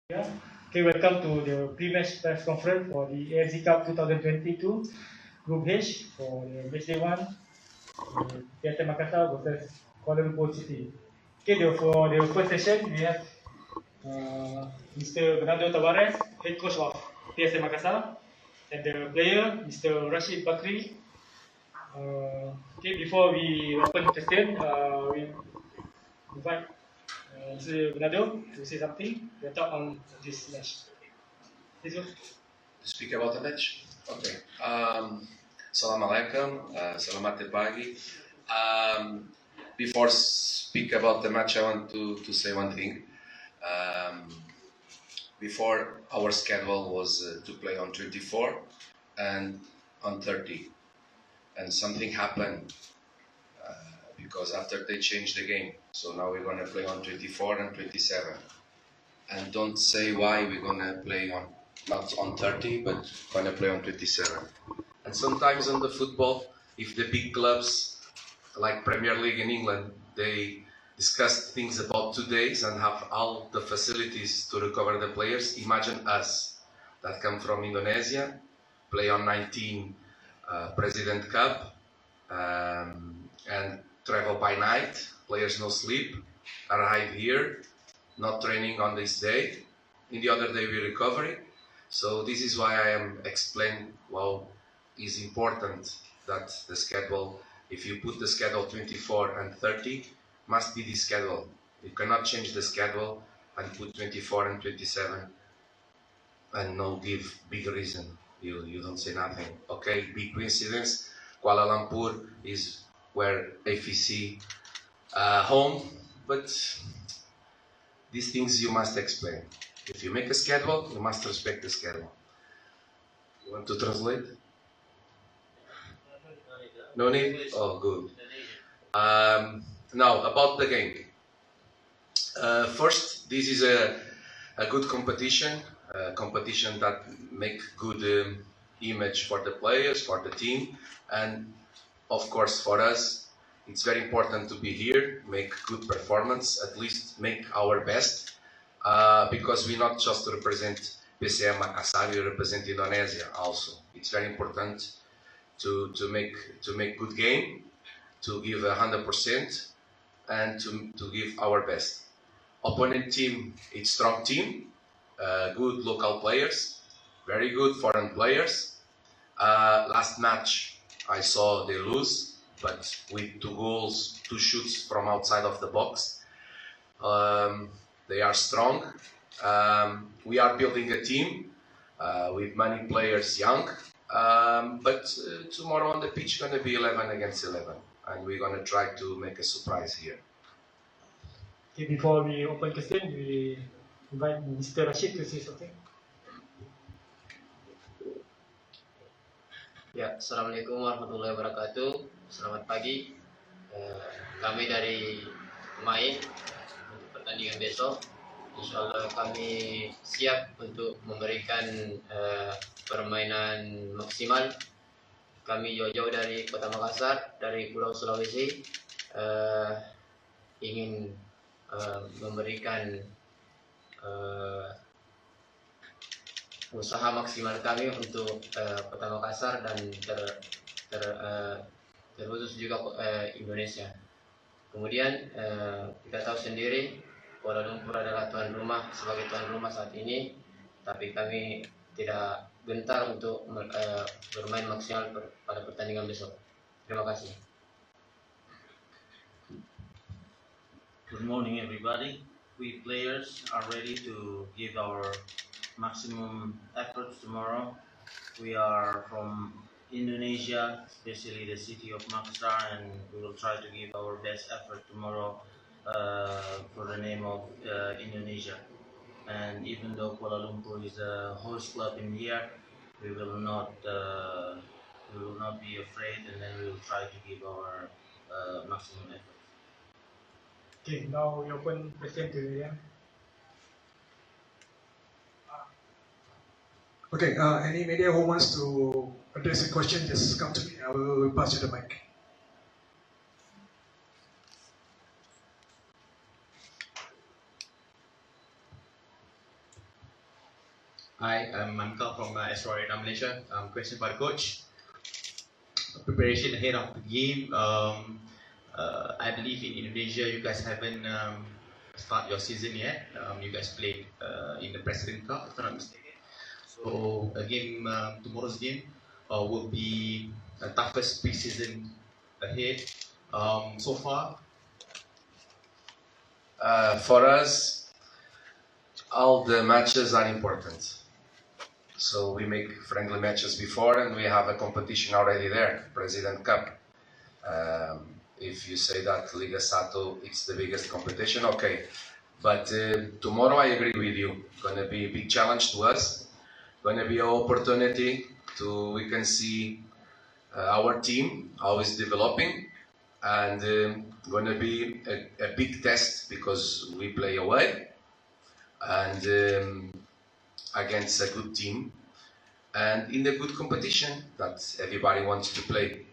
Yeah. Okay, welcome to the pre-match press conference for the AFC Cup 2022 Group H for the match day 1, PSM Makassar versus Kuala Lumpur City. Okay, for the first session, we have Mr. Bernardo Tavares, head coach of PSM Makassar, and the player, Mr. Rashid Bakri. Okay, before we open the session, we invite Mr. Bernardo to say something, to talk on this match. Please go. To speak about the match? Okay. Assalamualaikum. Selamat pagi. Before speak about the match, I want to say one thing. Before, our schedule was to play on 24 and on 30. And something happened because after they changed the game. So now we're going to play on 24 and 27. And don't say why we're going to play on not on 30, but going to play on 27. And sometimes in the football, if the big clubs like Premier League in England, they discuss things about 2 days and have all the facilities to recover the players. Imagine us that come from Indonesia, play on 19 President Cup, and travel by night, players no sleep, arrive here, not training on this day, in the other day we recovery. So this is why I am explaining well is important that the schedule, if you put the schedule 24 and 30, must be the schedule. You cannot change the schedule and put 24 and 27 and no give big reason. You don't say nothing. Okay, big coincidence. Kuala Lumpur is where AFC home, but these things you must explain. If you make a schedule, you must respect the schedule. You want to translate? No need? Oh, good. Now, about the game. First, this is a good competition, competition that make good image for the players, for the team, and of course for us. It's very important to be here, make good performance, at least make our best, because we not just represent PSM Makassar, we represent Indonesia also. It's very important to make good game, to give 100%, and to give our best. Opponent team, it's strong team, good local players, very good foreign players. Last match I saw they lose, but with 2 goals, 2 shoots from outside of the box. They are strong. We are building a team with many players young, but tomorrow on the pitch going to be 11 against 11, and we're going to try to make a surprise here. Okay, before we open question, we invite Mr. Rashid to say something. Ya, Assalamualaikum warahmatullahi wabarakatuh. Selamat pagi. Kami dari pemain untuk pertandingan besok. Insyaallah kami siap untuk memberikan permainan maksimal. Kami jauh-jauh dari Kota Makassar, dari Pulau Sulawesi, ingin memberikan usaha maksimal kami untuk Kota Makassar dan terkhusus juga Indonesia. Kemudian kita tahu sendiri Kuala Lumpur adalah tuan rumah, sebagai tuan rumah saat ini, tapi kami tidak gentar untuk bermain maksimal pada pertandingan besok. Terima kasih. Good morning, everybody. We players are ready to give our maximum efforts tomorrow. We are from Indonesia, especially the city of Makassar, and we will try to give our best effort tomorrow for the name of Indonesia. And even though Kuala Lumpur is a host club in here, we will not be afraid, and then we will try to give our maximum effort. Okay, now we open question to William. Okay, any media who wants to address a question, just come to me. I will pass you the mic. Hi, I'm Michael from Australia, Malaysia. Question for the coach. Preparation ahead of the game. I believe in Indonesia, you guys haven't start your season yet. You guys played in the President Cup, if I'm not mistaken. So tomorrow's game will be the toughest preseason ahead. So far, For us, all the matches are important. So we make friendly matches before, and we have a competition already there, President Cup. If you say that Liga Sato it's the biggest competition, okay. But tomorrow I agree with you. Gonna be a big challenge to us. Gonna be an opportunity to we can see our team how is developing, and gonna be a big test because we play away and against a good team and in a good competition that everybody wants to play.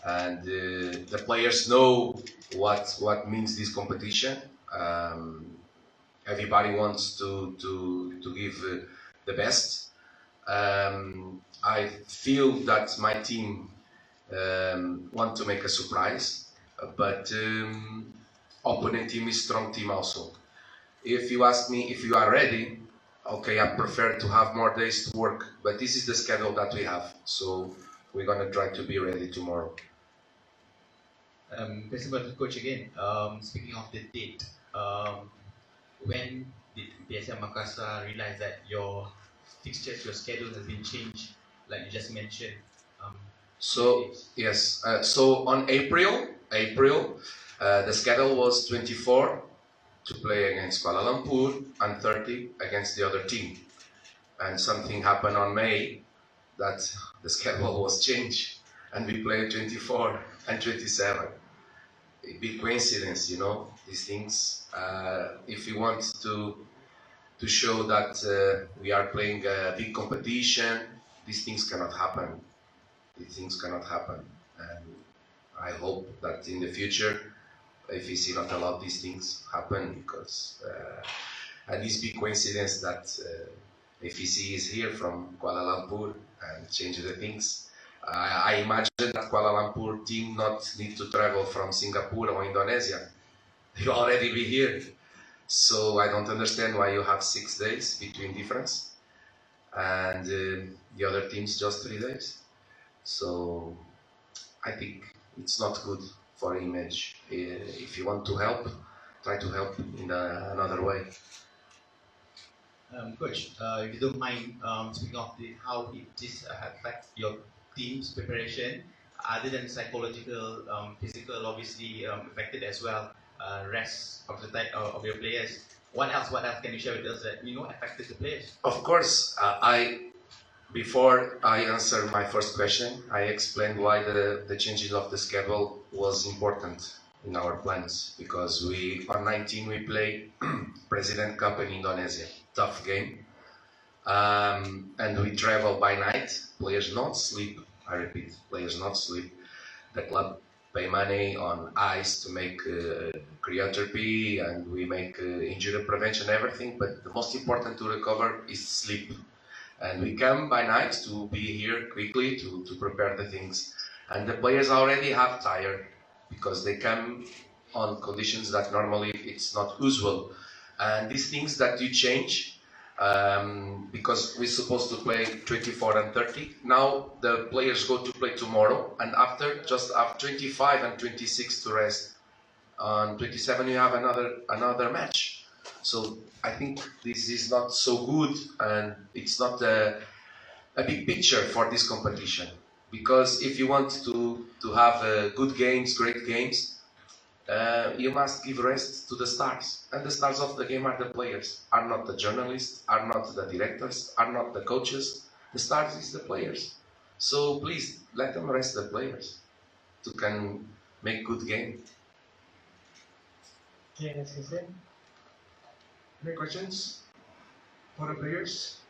And the players know what means this competition. Everybody wants to give the best. I feel that my team want to make a surprise, but opponent team is strong team also. If you ask me if you are ready, okay, I prefer to have more days to work, but this is the schedule that we have, so we're gonna try to be ready tomorrow. question for the coach again. Speaking of the date, when did PSM Makassar realize that your fixtures, your schedule has been changed, like you just mentioned? So yes, so on April, the schedule was 24 to play against Kuala Lumpur and 30 against the other team. And something happened on May that the schedule was changed and we played 24 and 27. A big coincidence, you know, these things. If you want to show that we are playing a big competition, these things cannot happen. These things cannot happen. And I hope that in the future, AFC not allow these things happen because and this big coincidence that AFC is here from Kuala Lumpur and change the things. I imagine that Kuala Lumpur team not need to travel from Singapore or Indonesia. You already be here. So I don't understand why you have 6 days between difference and the other teams just 3 days. So I think it's not good for image. If you want to help, try to help in another way. Coach, if you don't mind, speaking of how this affects your team's preparation, other than psychological, physical, obviously affected as well. Rest of the time of your players. What else? What else can you share with us that affected the players? Of course, before I answer my first question, I explained why the changes of the schedule was important in our plans because on 19 we play President Cup in Indonesia, tough game, and we travel by night. Players not sleep. I repeat, players not sleep. The club pay money on ice to make cryotherapy and we make injury prevention, everything. But the most important to recover is sleep. And we come by night to be here quickly to prepare the things. And the players already have tired because they come on conditions that normally it's not usual. And these things that you change because we're supposed to play 24 and 30. Now the players go to play tomorrow and after just have 25 and 26 to rest. On 27 you have another match. So I think this is not so good and it's not a big picture for this competition. Because if you want to have good games, great games, you must give rest to the stars. And the stars of the game are the players, are not the journalists, are not the directors, are not the coaches. The stars is the players. So please, let them rest the players to can make good game. Okay, next question. Any questions for the players?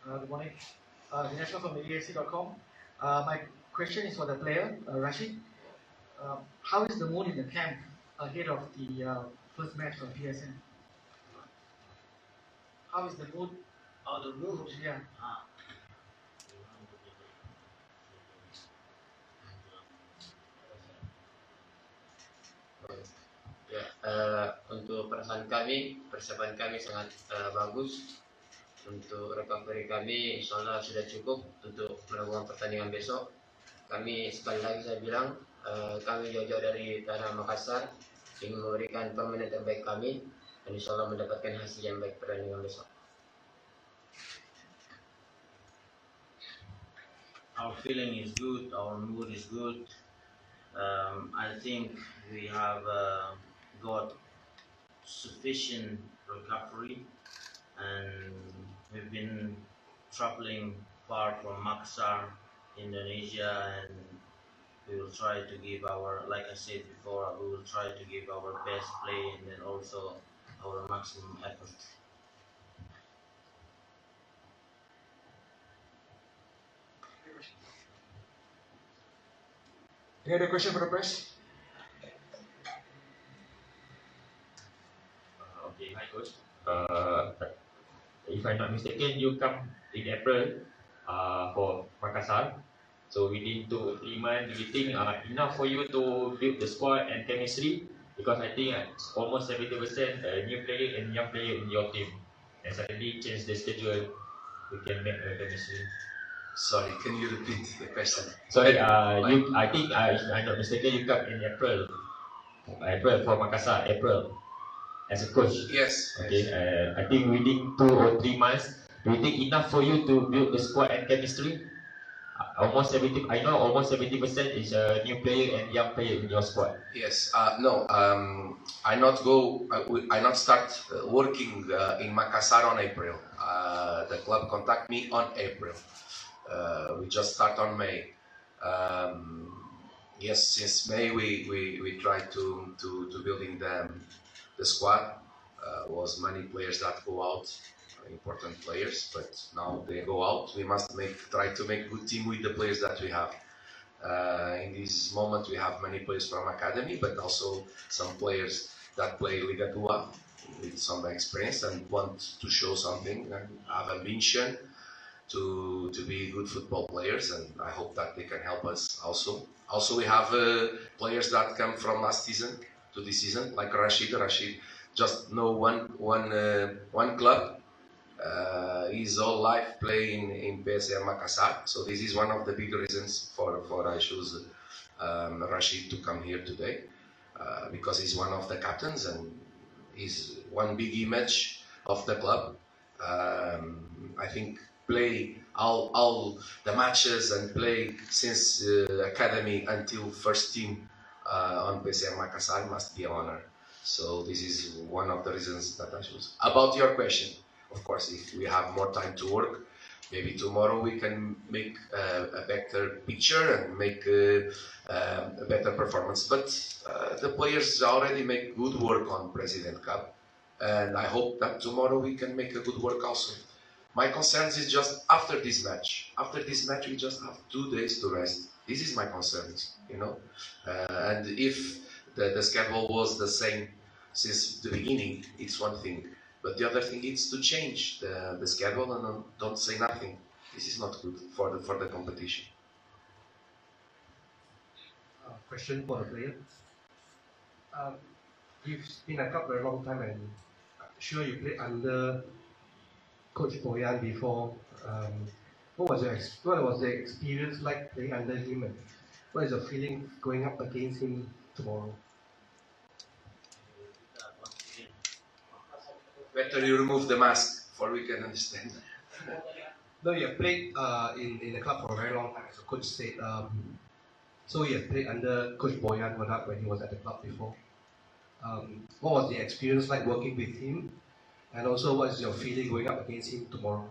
Good morning. Dinesh from the AFC.com. My question is for the player, Rashid. How is the mood in the camp ahead of the first match for PSM. How is the mood? Oh, the mood. Yeah. Ya, untuk perasaan kami, persiapan kami sangat bagus. Untuk recovery kami, insya Allah sudah cukup untuk melakukan pertandingan besok. Kami sekali lagi saya bilang, kami jauh-jauh dari tanah Makassar ingin memberikan permainan terbaik kami dan insya Allah mendapatkan hasil yang baik pertandingan besok. Our feeling is good, our mood is good. I think we have got sufficient recovery, and we've been traveling far from Makassar, Indonesia, and we will try to give our, like I said before, we will try to give our best play and then also our maximum effort. Any other question for the press? Okay, hi coach. If I'm not mistaken, you come in April for Makassar. So within 2 or 3 months, do you think enough for you to build the squad and chemistry? Because I think almost 70% new player and young player in your team, and suddenly change the schedule, we can make a chemistry. Sorry, can you repeat the question? Sorry, I think if I'm not mistaken, you come in April for Makassar, April, as a coach. Yes. Okay, I think within 2 or 3 months, do you think enough for you to build the squad and chemistry? Almost 70. I know almost 70% is a new player and young player in your squad. Yes. No. I not go. I not start working in Makassar on April. The club contact me on April. We just start on May. Yes, since May we try to building the squad. Was many players that go out, important players, but now they go out. We must try to make good team with the players that we have. In this moment, we have many players from academy, but also some players that play Liga 2 with some experience and want to show something and have ambition to be good football players, and I hope that they can help us also. Also, we have players that come from last season to this season, like Rashid. Rashid just know one club. His whole life playing in PSM Makassar, so this is one of the big reasons for I choose Rashid to come here today, because he's one of the captains and he's one big image of the club. I think play all the matches and play since academy until first team on PSM Makassar must be an honor. So this is one of the reasons that I choose. About your question, of course, if we have more time to work, maybe tomorrow we can make a better picture and make a better performance. But the players already make good work on President Cup, and I hope that tomorrow we can make a good work also. My concerns is just after this match. After this match, we just have 2 days to rest. This is my concerns, you know. And if the schedule was the same since the beginning, it's one thing. But the other thing is to change the schedule and don't say nothing. This is not good for the competition. Question for the player. You've been a cup for a long time, and I'm sure you played under Coach Boyan before. What was the experience like playing under him, and what is your feeling going up against him tomorrow? Better you remove the mask for we can understand. No, you have played in the club for a very long time, as the coach said. So you have played under Coach Boyan when he was at the club before. What was the experience like working with him? And also, what is your feeling going up against him tomorrow?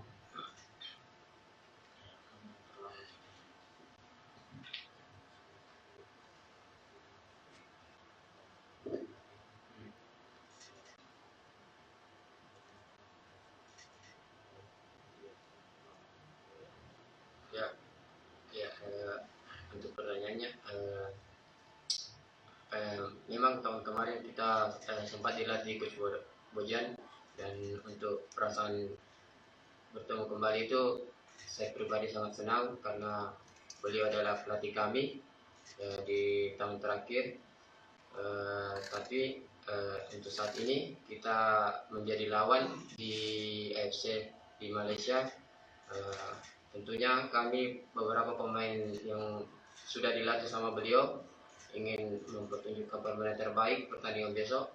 Ya, untuk pertanyaannya, Memang tahun kemarin kita sempat dilatih Coach Bojan, dan untuk perasaan bertemu kembali itu saya pribadi sangat senang karena beliau adalah pelatih kami di tahun terakhir. Tapi untuk saat ini kita menjadi lawan di AFC di Malaysia. Tentunya kami beberapa pemain yang sudah dilatih sama beliau ingin mempertunjukkan permainan terbaik pertandingan besok,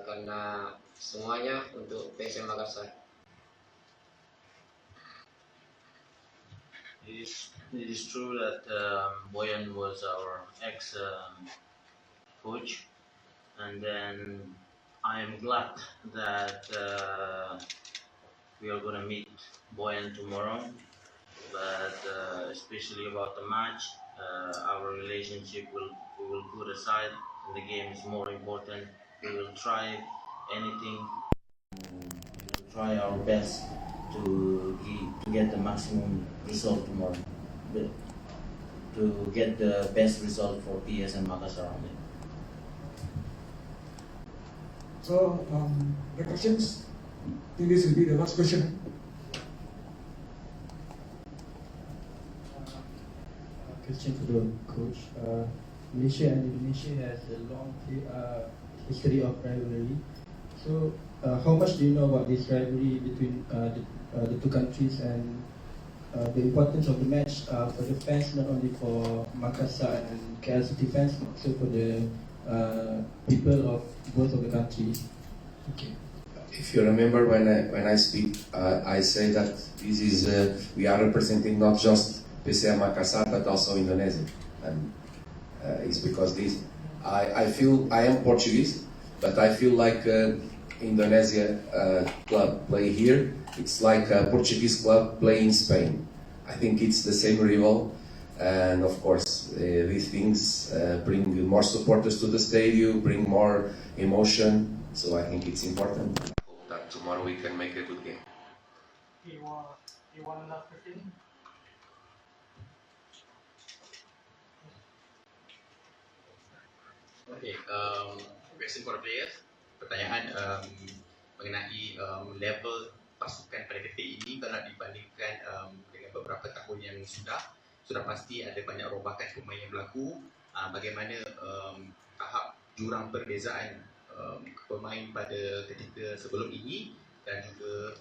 karena semuanya untuk PSM Makassar. It is true that Boyan was our ex coach, and then I am glad that we are going to meet Boyan tomorrow. But especially about the match, our relationship we will put aside, and the game is more important. We will try anything, try our best to get the maximum result tomorrow, to get the best result for PSM Makassar. So, the questions, I think this will be the last question. Question for the coach. Malaysia and Indonesia has a long history of rivalry. So, how much do you know about this rivalry between the two countries, and the importance of the match for the fans, not only for Makassar and KL City fans, but also for the people of both of the countries? Okay. If you remember when I speak, I say that this is we are representing not just PSM Makassar but also Indonesia, and it's because this. I feel I am Portuguese, but I feel like Indonesia club play here. It's like a Portuguese club play in Spain. I think it's the same rival, and of course these things bring more supporters to the stadium, bring more emotion. So I think it's important. Hope that tomorrow we can make a good game. You want last question? Okay, question for the players. Pertanyaan mengenai level pasukan pada ketika ini kalau dibandingkan dengan beberapa tahun yang sudah pasti ada banyak robakan pemain yang berlaku. Bagaimana tahap jurang perbezaan pemain pada ketika sebelum ini dan juga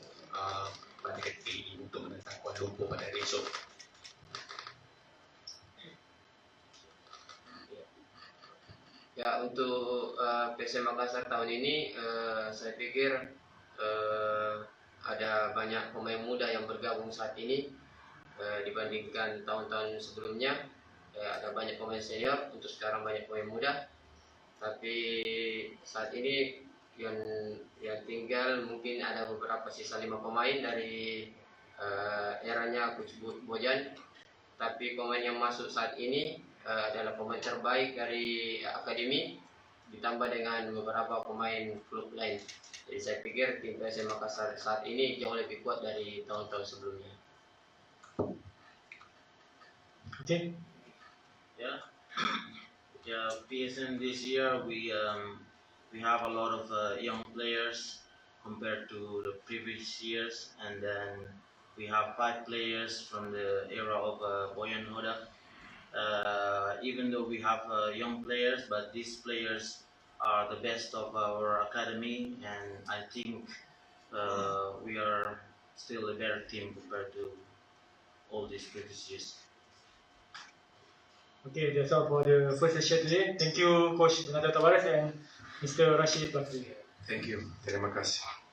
pada ketika ini untuk menentang Kuala Lumpur pada hari esok? Ya, untuk PSM Makassar tahun ini saya pikir ada banyak pemain muda yang bergabung saat ini dibandingkan tahun-tahun sebelumnya. Ada banyak pemain senior, untuk sekarang banyak pemain muda. Tapi saat ini yang tinggal mungkin ada beberapa sisa 5 pemain dari eranya Coach Bojan. Tapi pemain yang masuk saat ini adalah pemain terbaik dari akademi, ditambah dengan beberapa pemain klub lain. Jadi saya pikir tim PSM Makassar saat ini jauh lebih kuat dari tahun-tahun sebelumnya. Okay. Yeah, PSM this year we have a lot of young players compared to the previous years, and then we have 5 players from the era of Boyan Hodak. Even though we have young players, but these players are the best of our academy, and I think we are still a better team compared to all these previous years. Okay, that's all for the first session today. Thank you, Coach Jonathan Tavares and Mr. Rashid Bakri. Thank you. Terima kasih.